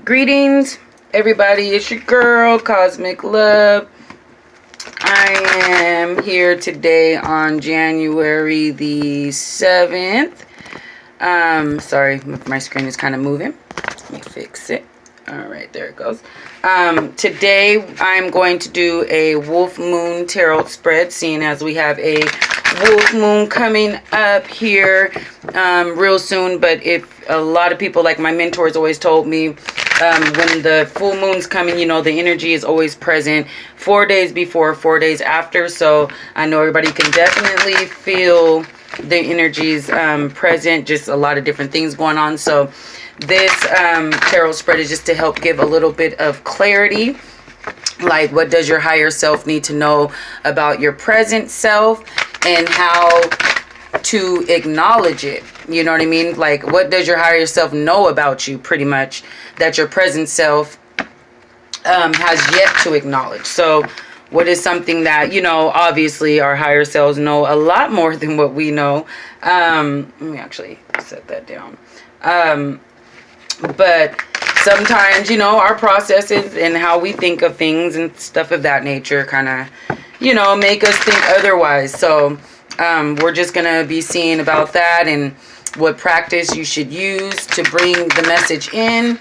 Greetings, everybody. It's your girl, Cosmic Love. I am here today on January the 7th. Sorry, my screen is kind of moving. Let me fix it. All right, there it goes. Today, I'm going to do a Wolf Moon Tarot spread, seeing as we have a Wolf Moon coming up here real soon. But if a lot of people, like my mentors always told me, when the full moon's coming, you know, the energy is always present 4 days before, 4 days after. So I know everybody can definitely feel the energies present, just a lot of different things going on. So this tarot spread is just to help give a little bit of clarity. Like, what does your higher self need to know about your present self and how to acknowledge it? You know what I mean? Like, what does your higher self know about you, pretty much, that your present self has yet to acknowledge? So what is something that, you know, obviously our higher selves know a lot more than what we know. Let me actually set that down. But sometimes, you know, our processes and how we think of things and stuff of that nature kind of, you know, make us think otherwise. So we're just going to be seeing about that and what practice you should use to bring the message in.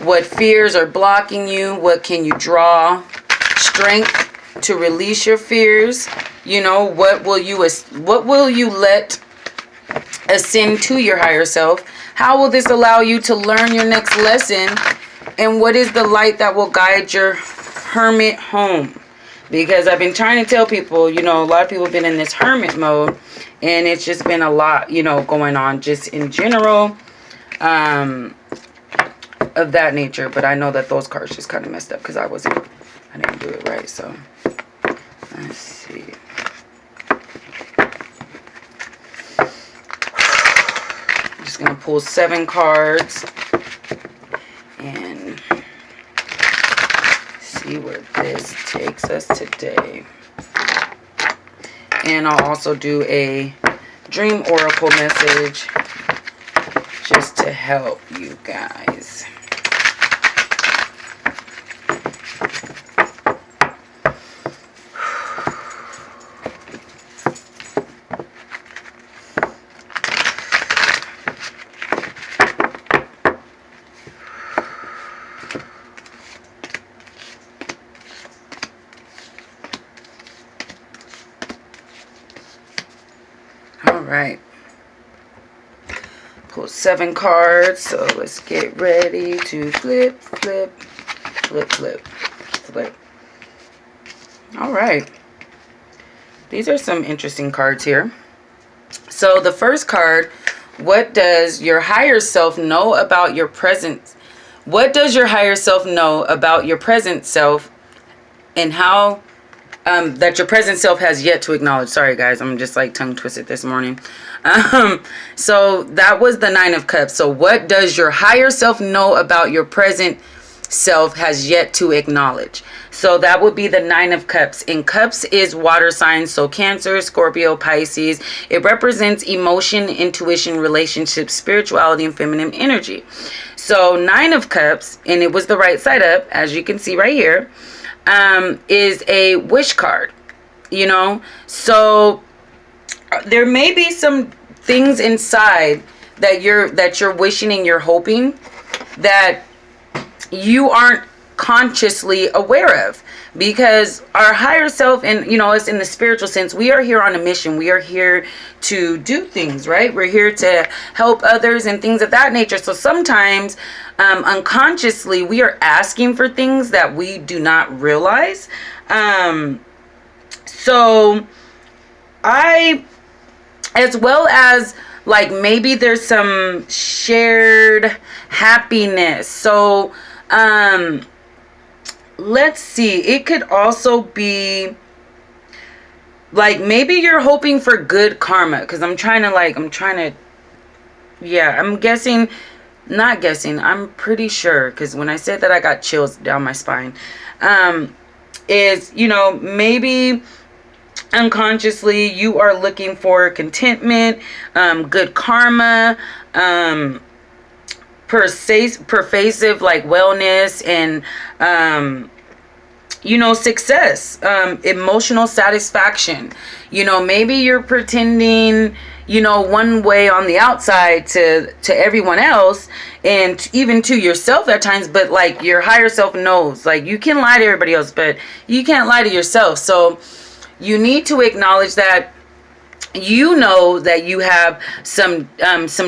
What fears are blocking you? What can you draw? Strength to release your fears. You know, what will you let ascend to your higher self? How will this allow you to learn your next lesson? And what is the light that will guide your hermit home? Because I've been trying to tell people, you know, a lot of people have been in this hermit mode, and it's just been a lot, you know, going on just in general of that nature. But I know that those cards just kind of messed up because I didn't do it right. So let's see. I'm just going to pull 7 cards and see where this takes us today. And I'll also do a dream oracle message just to help you guys. Alright, pull 7 cards, so let's get ready to flip, flip, flip, flip, flip. Alright, these are some interesting cards here. So the first card, what does your higher self know about your present? What does your higher self know about your present self and how that your present self has yet to acknowledge? Sorry guys, I'm just like tongue twisted this morning. So that was the 9 of Cups. So what does your higher self know about your present self has yet to acknowledge? So that would be the 9 of Cups. And Cups is water signs, so Cancer, Scorpio, Pisces. It represents emotion, intuition, relationships, spirituality, and feminine energy. So 9 of Cups, and it was the right side up, as you can see right here, is a wish card, you know. So there may be some things inside that you're wishing and you're hoping that you aren't consciously aware of, because our higher self, and you know, us in the spiritual sense, we are here on a mission. We are here to do things, right? We're here to help others and things of that nature. So sometimes unconsciously we are asking for things that we do not realize. So as well as like maybe there's some shared happiness. So let's see, it could also be like maybe you're hoping for good karma, because I'm pretty sure, because when I said that I got chills down my spine. Is, you know, maybe unconsciously you are looking for contentment, good karma, pervasive like wellness and success, emotional satisfaction. Maybe you're pretending, one way on the outside to everyone else and even to yourself at times, but like your higher self knows, like you can lie to everybody else, but you can't lie to yourself. So you need to acknowledge that that you have some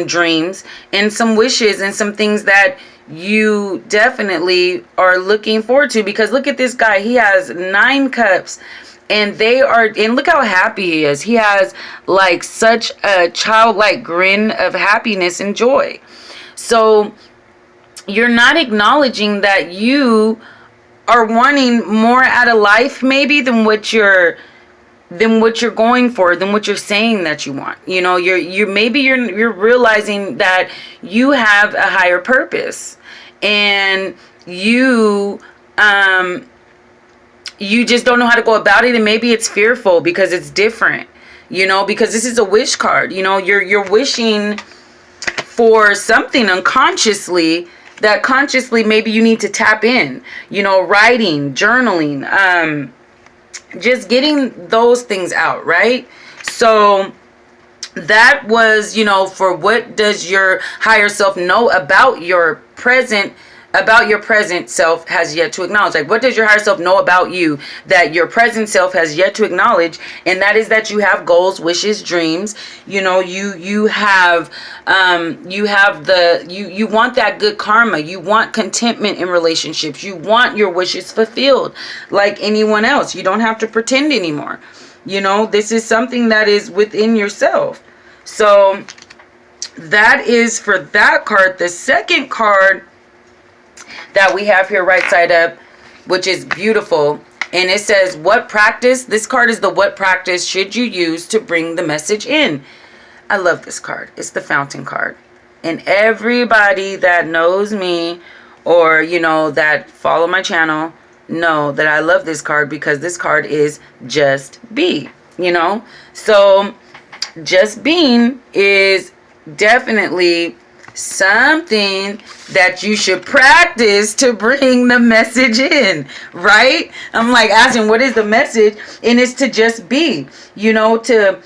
dreams and some wishes and some things that you definitely are looking forward to, because look at this guy. He has 9 cups and look how happy he is. He has like such a childlike grin of happiness and joy. So you're not acknowledging that you are wanting more out of life maybe than what you're going for, than what you're saying that you want. You're realizing that you have a higher purpose, and you just don't know how to go about it, and maybe it's fearful because it's different, because this is a wish card. You're wishing for something unconsciously that consciously maybe you need to tap in, writing, journaling, just getting those things out, right? So that was, for what does your higher self know about your present self has yet to acknowledge. Like, what does your higher self know about you that your present self has yet to acknowledge? And that is that you have goals, wishes, dreams. You have you want that good karma. You want contentment in relationships. You want your wishes fulfilled like anyone else. You don't have to pretend anymore. This is something that is within yourself. So that is for that card. The second card that we have here right side up, which is beautiful, and it says, what practice? This card is the what practice should you use to bring the message in? I love this card. It's the Fountain card. And everybody that knows me or that follow my channel know that I love this card, because this card is just be. So just being is definitely something that you should practice to bring the message in, right? I'm like asking, what is the message? And it's to just be, to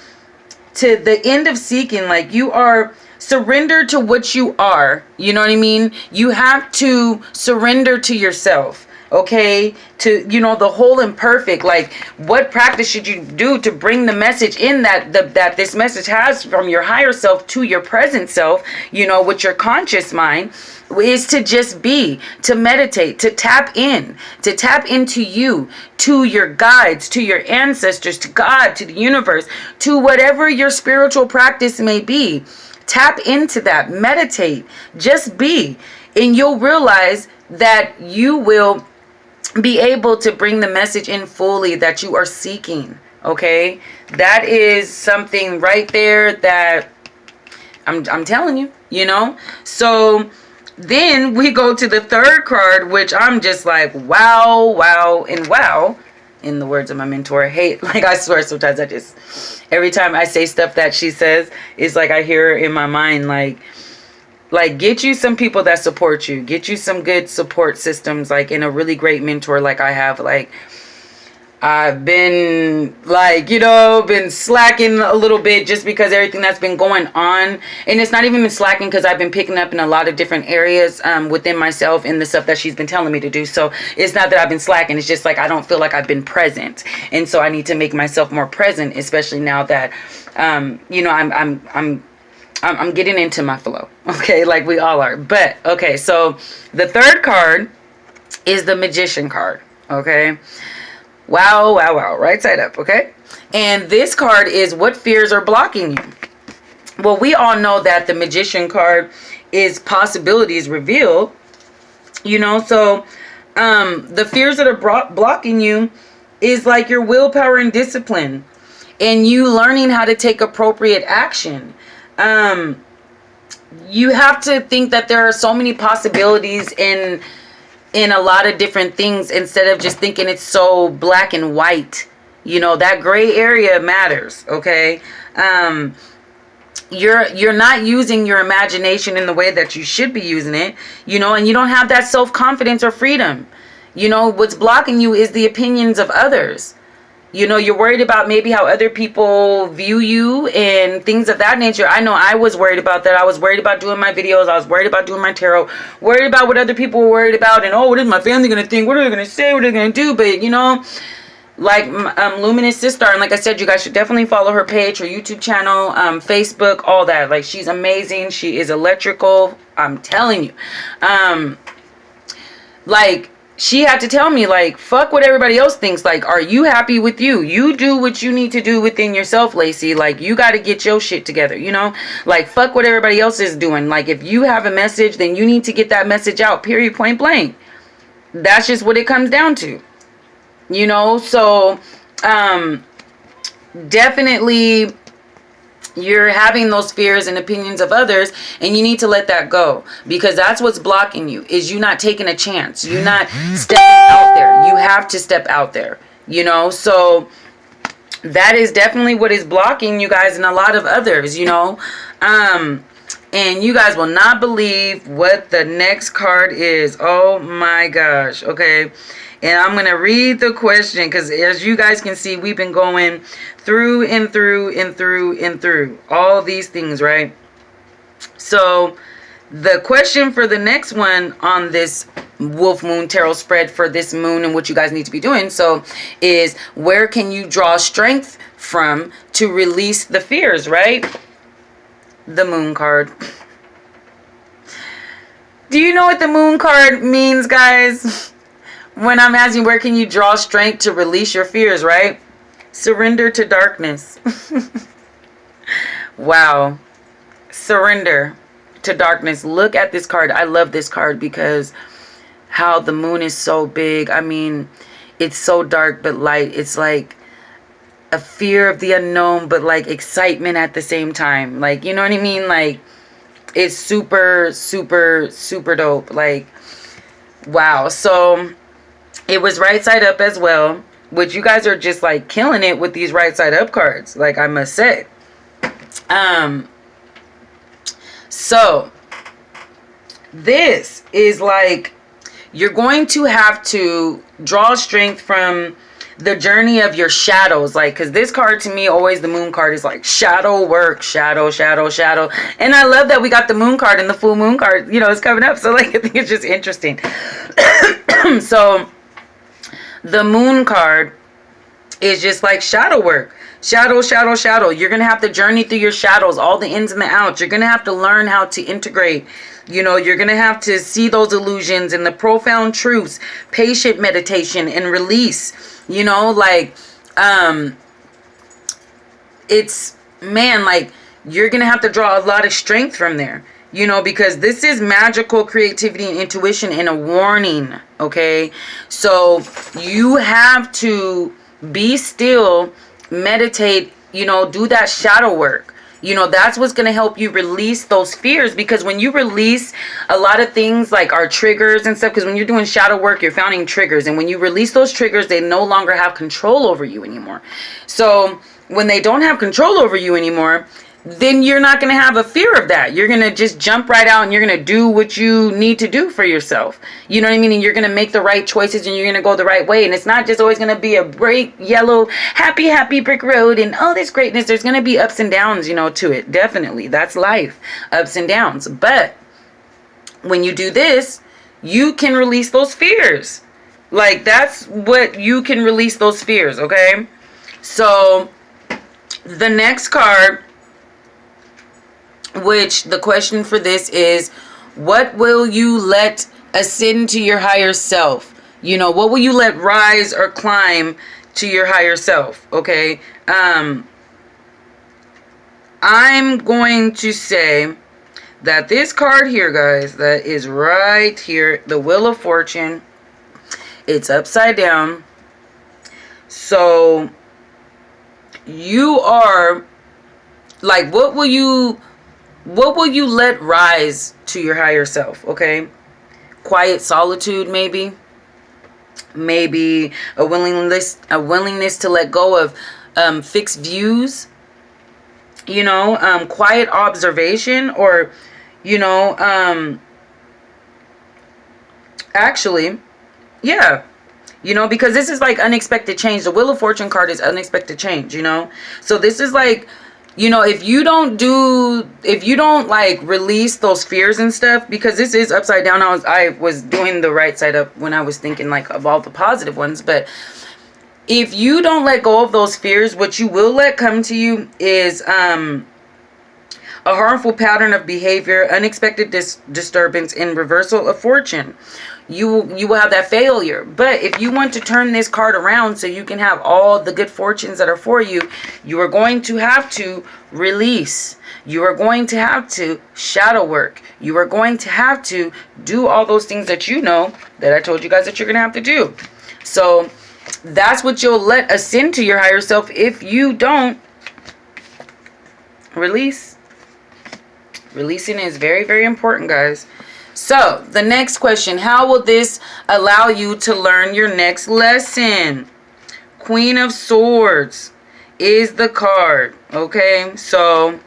the end of seeking, like you are surrender to what you are. You know what I mean? You have to surrender to yourself. Okay, to the whole and perfect. Like, what practice should you do to bring the message in that this message has from your higher self to your present self, with your conscious mind, is to just be, to meditate, to tap into you, to your guides, to your ancestors, to God, to the universe, to whatever your spiritual practice may be. Tap into that, meditate, just be, and you'll realize that you will be able to bring the message in fully that you are seeking. Okay, that is something right there that I'm telling you, So then we go to the third card, which I'm just like, wow, and wow. In the words of my mentor, I swear sometimes every time I say stuff that she says, it's like I hear her in my mind, like get you some people that support you, get you some good support systems, like in a really great mentor like I have. Like, I've been been slacking a little bit just because everything that's been going on, and it's not even been slacking because I've been picking up in a lot of different areas within myself in the stuff that she's been telling me to do. So it's not that I've been slacking, it's just like I don't feel like I've been present, and so I need to make myself more present, especially now that I'm getting into my flow, okay, like we all are. But, okay, so the third card is the Magician card, okay? Wow, right side up, okay? And this card is what fears are blocking you. Well, we all know that the Magician card is possibilities revealed, so the fears that are blocking you is like your willpower and discipline, and you learning how to take appropriate action. You have to think that there are so many possibilities in a lot of different things, instead of just thinking it's so black and white. That gray area matters, okay? you're not using your imagination in the way that you should be using it, you know, and you don't have that self-confidence or freedom. You know, what's blocking you is the opinions of others. You know, you're worried about maybe how other people view you and things of that nature. I know I was worried about that. I was worried about doing my videos. I was worried about doing my tarot. Worried about what other people were worried about. And, oh, what is my family going to think? What are they going to say? What are they going to do? But, you know, like Luminous Sister, and like I said, you guys should definitely follow her page, her YouTube channel, Facebook, all that. Like, she's amazing. She is electrical. I'm telling you. Like, she had to tell me, like, fuck what everybody else thinks. Like, are you happy with you? You do what you need to do within yourself, Lacey. Like, you got to get your shit together, you know? Like, fuck what everybody else is doing. Like, if you have a message, then you need to get that message out, period, point blank. That's just what it comes down to. You know? So, definitely, you're having those fears and opinions of others, and you need to let that go, because that's what's blocking you, is you not taking a chance. You're not stepping out there. You have to step out there, you know? So that is definitely what is blocking you guys and a lot of others, you know? And you guys will not believe what the next card is. Oh my gosh. Okay. And I'm going to read the question, because as you guys can see, we've been going through and through and through and through all these things, right? So the question for the next one on this Wolf Moon Tarot spread for this moon and what you guys need to be doing, so, is where can you draw strength from to release the fears, right? The Moon card. Do you know what the Moon card means, guys? When I'm asking where can you draw strength to release your fears, right? Surrender to darkness. Wow. Surrender to darkness. Look at this card. I love this card because how the moon is so big. I mean, it's so dark but light. It's like a fear of the unknown, but like excitement at the same time. Like, you know what I mean? Like, it's super, super, super dope. Like, wow. So it was right side up as well, which you guys are just like killing it with these right side up cards, like I must say. So this is like, you're going to have to draw strength from the journey of your shadows, like, because this card to me, always the moon card, is like shadow work, shadow, shadow, shadow. And I love that we got the moon card and the full moon card, you know, it's coming up. So like, I think it's just interesting. So the moon card is just like shadow work. Shadow, shadow, shadow. You're going to have to journey through your shadows, all the ins and the outs. You're going to have to learn how to integrate. You know, you're going to have to see those illusions and the profound truths, patient meditation and release. You know, like, it's, man, like, you're going to have to draw a lot of strength from there. You know, because this is magical creativity and intuition and a warning, okay? So you have to be still, meditate, you know, do that shadow work. You know, that's what's going to help you release those fears, because when you release a lot of things like our triggers and stuff, because when you're doing shadow work, you're finding triggers. And when you release those triggers, they no longer have control over you anymore. So when they don't have control over you anymore, then you're not going to have a fear of that. You're going to just jump right out and you're going to do what you need to do for yourself. You know what I mean? And you're going to make the right choices and you're going to go the right way. And it's not just always going to be a bright, yellow, happy, happy brick road and all this greatness. There's going to be ups and downs, you know, to it. Definitely. That's life. Ups and downs. But when you do this, you can release those fears. Like, that's what you can release those fears, okay? So the next card, which the question for this is, what will you let ascend to your higher self? You know, what will you let rise or climb to your higher self? Okay. I'm going to say that this card here, guys, that is right here, the Wheel of Fortune, it's upside down. So you are like, what will you let rise to your higher self? Okay. Quiet solitude, maybe a willingness to let go of fixed views. you know, quiet observation, or, you know, actually, yeah, you know, because this is like unexpected change. The Wheel of Fortune card is unexpected change, you know. So this is like, you know, if you don't like release those fears and stuff, because this is upside down. I was doing the right side up when I was thinking like of all the positive ones. But if you don't let go of those fears, what you will let come to you is a harmful pattern of behavior, unexpected disturbance, and reversal of fortune. You will have that failure. But if you want to turn this card around so you can have all the good fortunes that are for you, you are going to have to release. You are going to have to shadow work. You are going to have to do all those things that you know that I told you guys that you're going to have to do. So that's what you'll let ascend to your higher self if you don't release. Releasing is very, very important, guys. So, the next question, how will this allow you to learn your next lesson? Queen of Swords is the card, okay? So,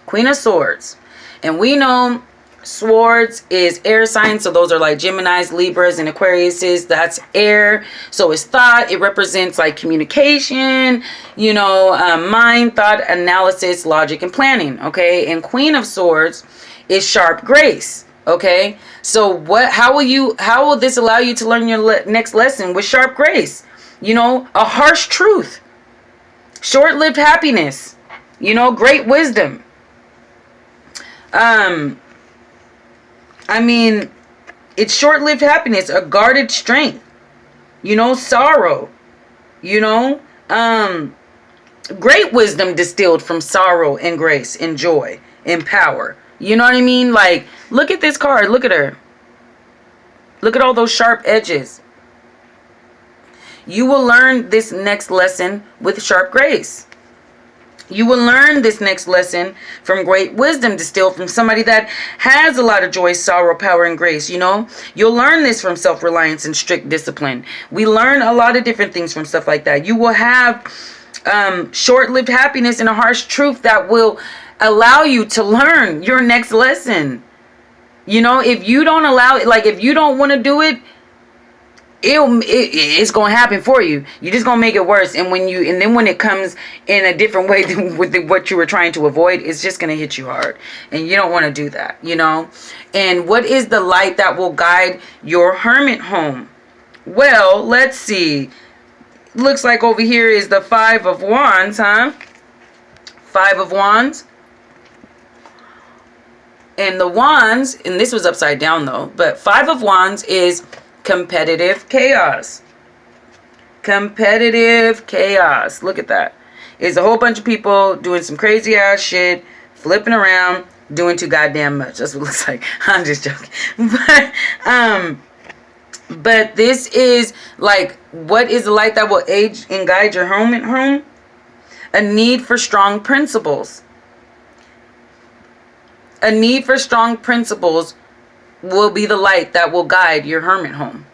Queen of Swords. And we know Swords is air signs, so those are like Geminis, Libras, and Aquariuses. That's air, so it's thought. It represents like communication, you know, mind, thought, analysis, logic, and planning, okay? And Queen of Swords is sharp grace. Okay, so how will this allow you to learn your next lesson with sharp grace? You know, a harsh truth, short-lived happiness, you know, great wisdom. I mean, it's short-lived happiness, a guarded strength, you know, sorrow, you know, great wisdom distilled from sorrow and grace and joy and power. You know what I mean? Like, look at this card. Look at her. Look at all those sharp edges. You will learn this next lesson with sharp grace. You will learn this next lesson from great wisdom distilled from somebody that has a lot of joy, sorrow, power, and grace, you know. You'll learn this from self-reliance and strict discipline. We learn a lot of different things from stuff like that. You will have short-lived happiness and a harsh truth that will allow you to learn your next lesson. You know, if you don't allow it, like if you don't want to do it, it's going to happen for you. You're just going to make it worse. And then when it comes in a different way than with what you were trying to avoid, it's just going to hit you hard. And you don't want to do that, you know. And what is the light that will guide your hermit home? Well, let's see. Looks like over here is the Five of Wands, huh? Five of Wands. And the Wands, and this was upside down though, but Five of Wands is competitive chaos. Competitive chaos. Look at that. It's a whole bunch of people doing some crazy ass shit, flipping around, doing too goddamn much. That's what it looks like. I'm just joking. But this is like, what is the light that will aid and guide your home? A need for strong principles. A need for strong principles will be the light that will guide your hermit home.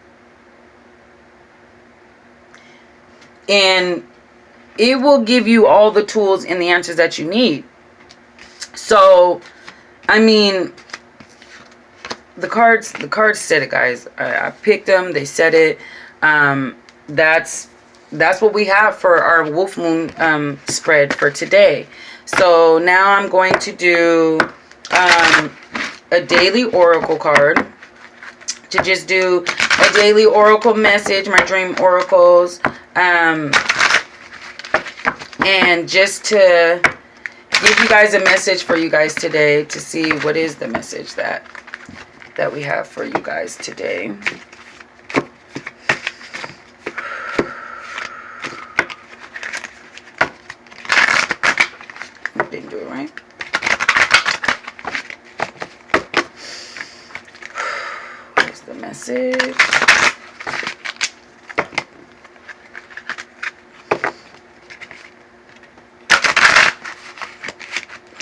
And it will give you all the tools and the answers that you need. So, I mean, the cards said it, guys. I picked them. They said it. That's what we have for our Wolf Moon spread for today. So now I'm going to do a daily oracle card, to just do a daily oracle message, my dream oracles, and just to give you guys a message for you guys today, to see what is the message that we have for you guys today. Didn't do it right. Here's the message.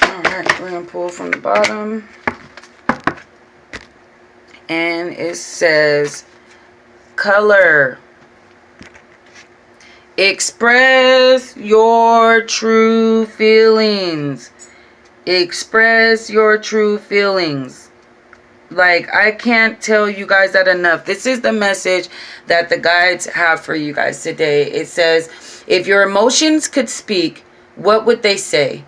Alright, we're going to pull from the bottom. And it says, color Express your true feelings. Express your true feelings. Like, I can't tell you guys that enough. This is the message that the guides have for you guys today. It says, if your emotions could speak, what would they say?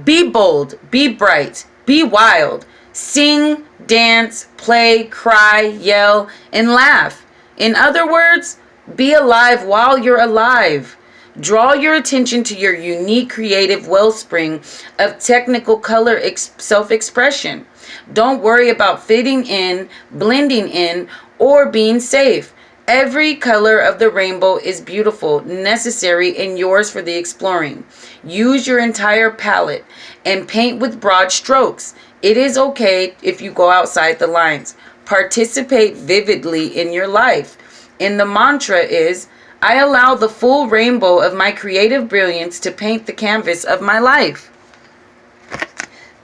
Be bold, be bright, be wild. Sing, dance, play, cry, yell, and laugh. In other words, be alive while you're alive. Draw your attention to your unique creative wellspring of technical color self-expression. Don't worry about fitting in, blending in, or being safe. Every color of the rainbow is beautiful, necessary, and yours for the exploring. Use your entire palette and paint with broad strokes. It is okay if you go outside the lines. Participate vividly in your life. And the mantra is, I allow the full rainbow of my creative brilliance to paint the canvas of my life.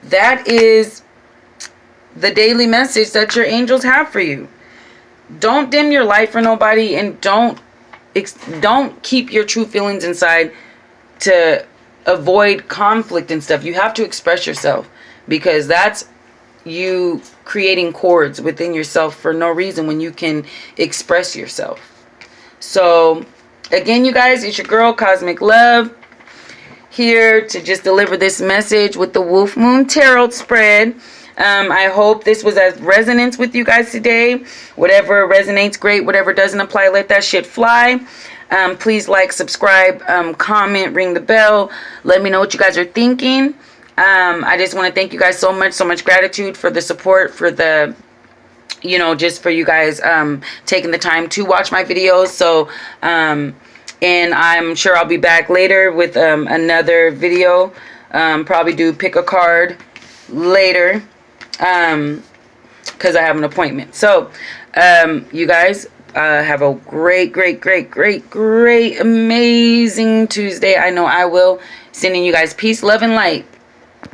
That is the daily message that your angels have for you. Don't dim your light for nobody, and don't keep your true feelings inside to avoid conflict and stuff. You have to express yourself, because that's you creating cords within yourself for no reason when you can express yourself. So again, you guys, it's your girl Cosmic Love, here to just deliver this message with the Wolf Moon Tarot spread. I hope this was as resonance with you guys today. Whatever resonates, great. Whatever doesn't apply, let that shit fly. Please like, subscribe, comment, ring the bell. Let me know what you guys are thinking. I just want to thank you guys so much gratitude for the support, for the, you know, just for you guys taking the time to watch my videos. So and I'm sure I'll be back later with another video. Probably do pick a card later, because I have an appointment. So you guys have a great, amazing Tuesday. I know I will. Sending you guys peace, love, and light.